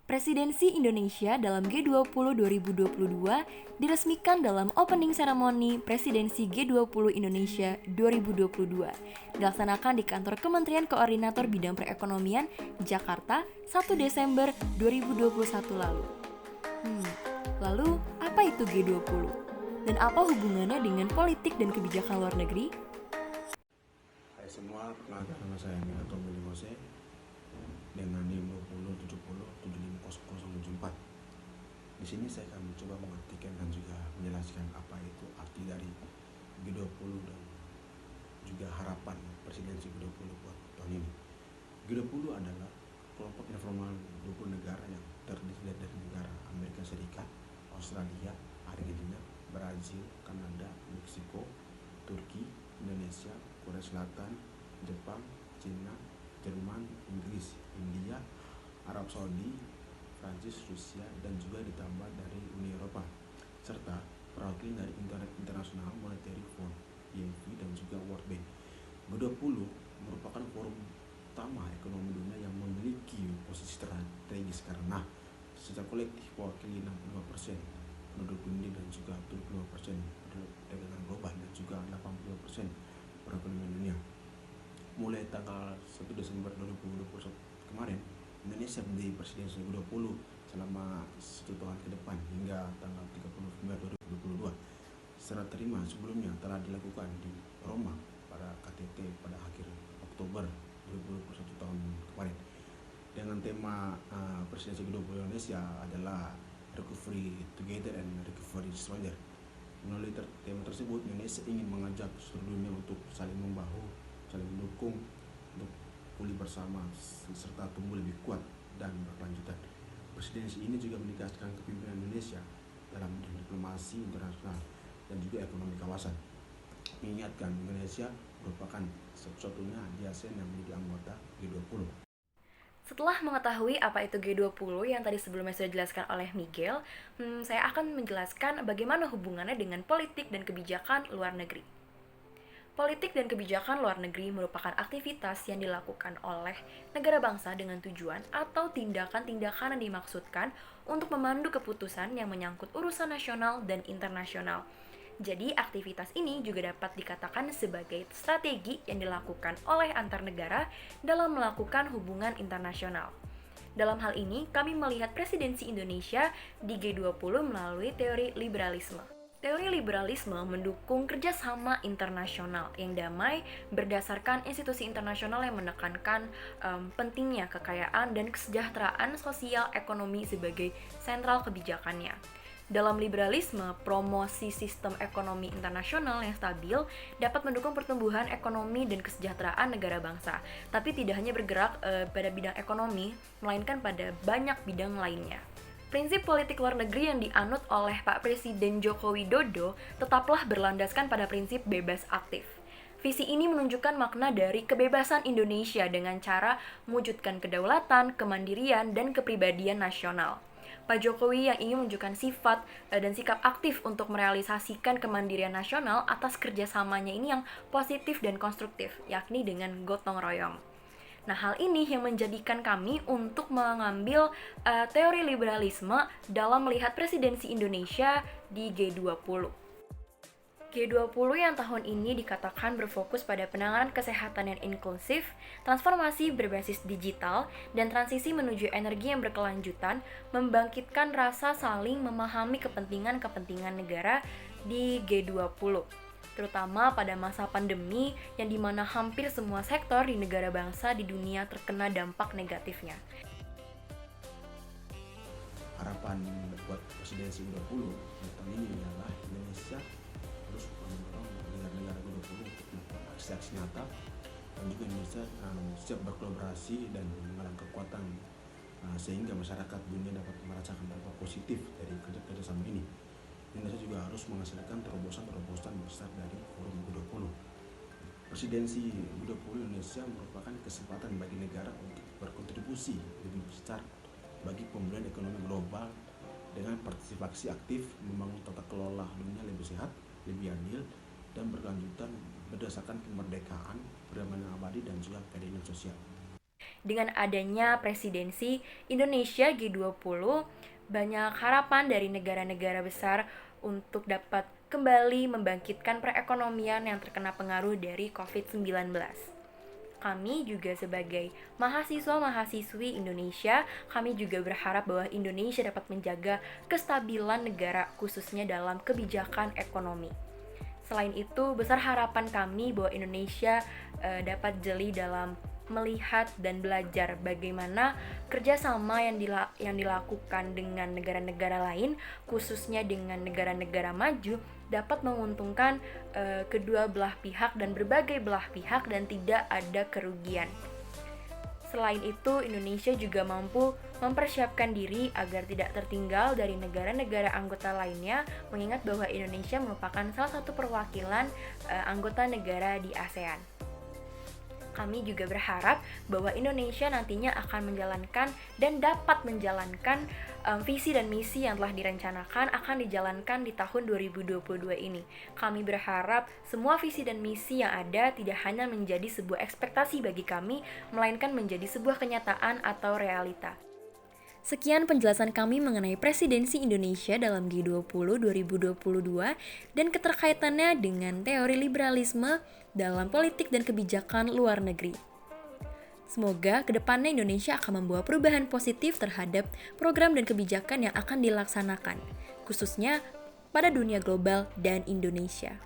Presidensi Indonesia dalam G20 2022 diresmikan dalam opening ceremony Presidensi G20 Indonesia 2022 dilaksanakan di kantor Kementerian Koordinator Bidang Perekonomian, Jakarta, 1 Desember 2021 lalu. Lalu, apa itu G20? Dan apa hubungannya dengan politik dan kebijakan luar negeri? Hai semua, perkenalkan nama saya Minato Milimose dengan NIM 2070750074. Di sini saya akan mencoba mengartikan dan juga menjelaskan apa itu arti dari G20 dan juga harapan presidensi G20 buat tahun ini. G20 adalah kelompok informal 20 negara yang terdiri dari negara Amerika Serikat, Australia, Argentina, Brazil, Kanada, Meksiko, Turki, Indonesia, Korea Selatan, Jepang, Cina, Jerman, Inggris, India, Arab Saudi, Prancis, Rusia, dan juga ditambah dari Uni Eropa, serta perwakilan dari International Monetary Fund (IMF) dan juga World Bank. G20 merupakan forum utama ekonomi dunia yang memiliki posisi strategis karena secara kolektif mewakili 65% penduduk dunia dan juga 75% perdagangan global dan juga 80% perekonomian dunia. Mulai tanggal 1 Desember 2021 kemarin, Indonesia menjadi presidensi G20 selama 1 tahun ke depan hingga tanggal 30 November 2022. Serah terima sebelumnya telah dilakukan di Roma pada KTT pada akhir Oktober 2021 tahun kemarin. Dengan tema presidensi G20 Indonesia adalah Recovery Together and Recovery Stronger. Melalui tema tersebut, Indonesia ingin mengajak seluruh dunia untuk saling membahu, saling mendukung untuk pulih bersama serta tumbuh lebih kuat dan berkelanjutan. Presidensi ini juga menegaskan kepemimpinan Indonesia dalam diplomasi internasional dan juga ekonomi kawasan. Mengingatkan Indonesia merupakan satu-satunya di ASEAN yang menjadi anggota G20. Setelah mengetahui apa itu G20 yang tadi sebelumnya sudah dijelaskan oleh Miguel, saya akan menjelaskan bagaimana hubungannya dengan politik dan kebijakan luar negeri. Politik dan kebijakan luar negeri merupakan aktivitas yang dilakukan oleh negara bangsa dengan tujuan atau tindakan-tindakan yang dimaksudkan untuk memandu keputusan yang menyangkut urusan nasional dan internasional. Jadi, aktivitas ini juga dapat dikatakan sebagai strategi yang dilakukan oleh antar negara dalam melakukan hubungan internasional. Dalam hal ini, kami melihat presidensi Indonesia di G20 melalui teori liberalisme. Teori liberalisme mendukung kerjasama internasional yang damai berdasarkan institusi internasional yang menekankan pentingnya kekayaan dan kesejahteraan sosial ekonomi sebagai sentral kebijakannya. Dalam liberalisme, promosi sistem ekonomi internasional yang stabil dapat mendukung pertumbuhan ekonomi dan kesejahteraan negara bangsa, tapi tidak hanya bergerak pada bidang ekonomi, melainkan pada banyak bidang lainnya. Prinsip politik luar negeri yang dianut oleh Pak Presiden Joko Widodo tetaplah berlandaskan pada prinsip bebas aktif. Visi ini menunjukkan makna dari kebebasan Indonesia dengan cara mewujudkan kedaulatan, kemandirian, dan kepribadian nasional. Pak Jokowi yang ingin menunjukkan sifat dan sikap aktif untuk merealisasikan kemandirian nasional atas kerjasamanya ini yang positif dan konstruktif, yakni dengan gotong royong. Nah, hal ini yang menjadikan kami untuk mengambil teori liberalisme dalam melihat presidensi Indonesia di G20. G20 yang tahun ini dikatakan berfokus pada penanganan kesehatan yang inklusif, transformasi berbasis digital, dan transisi menuju energi yang berkelanjutan, membangkitkan rasa saling memahami kepentingan-kepentingan negara di G20. Terutama pada masa pandemi yang dimana hampir semua sektor di negara bangsa di dunia terkena dampak negatifnya. Harapan buat presidensi G20 tahun ini adalah Indonesia terus mendorong negara-negara G20 untuk melakukan aksi nyata dan juga Indonesia siap berkolaborasi dan mengembangkan kekuatan sehingga masyarakat dunia dapat merasakan dampak positif dari kerjasama ini. Indonesia juga harus menghasilkan terobosan-terobosan besar dari forum G20. Presidensi G20 Indonesia merupakan kesempatan bagi negara untuk berkontribusi lebih besar bagi pemulihan ekonomi global dengan partisipasi aktif membangun tata kelola dunia lebih sehat, lebih adil, dan berkelanjutan berdasarkan kemerdekaan, perdamaian abadi, dan juga keadilan sosial. Dengan adanya presidensi Indonesia G20, banyak harapan dari negara-negara besar untuk dapat kembali membangkitkan perekonomian yang terkena pengaruh dari COVID-19. Kami juga sebagai mahasiswa-mahasiswi Indonesia, kami juga berharap bahwa Indonesia dapat menjaga kestabilan negara khususnya dalam kebijakan ekonomi. Selain itu, besar harapan kami bahwa Indonesia dapat jeli dalam melihat dan belajar bagaimana kerjasama yang dilakukan dengan negara-negara lain, khususnya dengan negara-negara maju, dapat menguntungkan kedua belah pihak dan berbagai belah pihak dan tidak ada kerugian. Selain itu, Indonesia juga mampu mempersiapkan diri agar tidak tertinggal dari negara-negara anggota lainnya, mengingat bahwa Indonesia merupakan salah satu perwakilan anggota negara di ASEAN. Kami juga berharap bahwa Indonesia nantinya akan menjalankan dan dapat menjalankan visi dan misi yang telah direncanakan akan dijalankan di tahun 2022 ini. Kami berharap semua visi dan misi yang ada tidak hanya menjadi sebuah ekspektasi bagi kami, melainkan menjadi sebuah kenyataan atau realita. Sekian penjelasan kami mengenai presidensi Indonesia dalam G20 2022 dan keterkaitannya dengan teori liberalisme dalam politik dan kebijakan luar negeri. Semoga kedepannya Indonesia akan membawa perubahan positif terhadap program dan kebijakan yang akan dilaksanakan, khususnya pada dunia global dan Indonesia.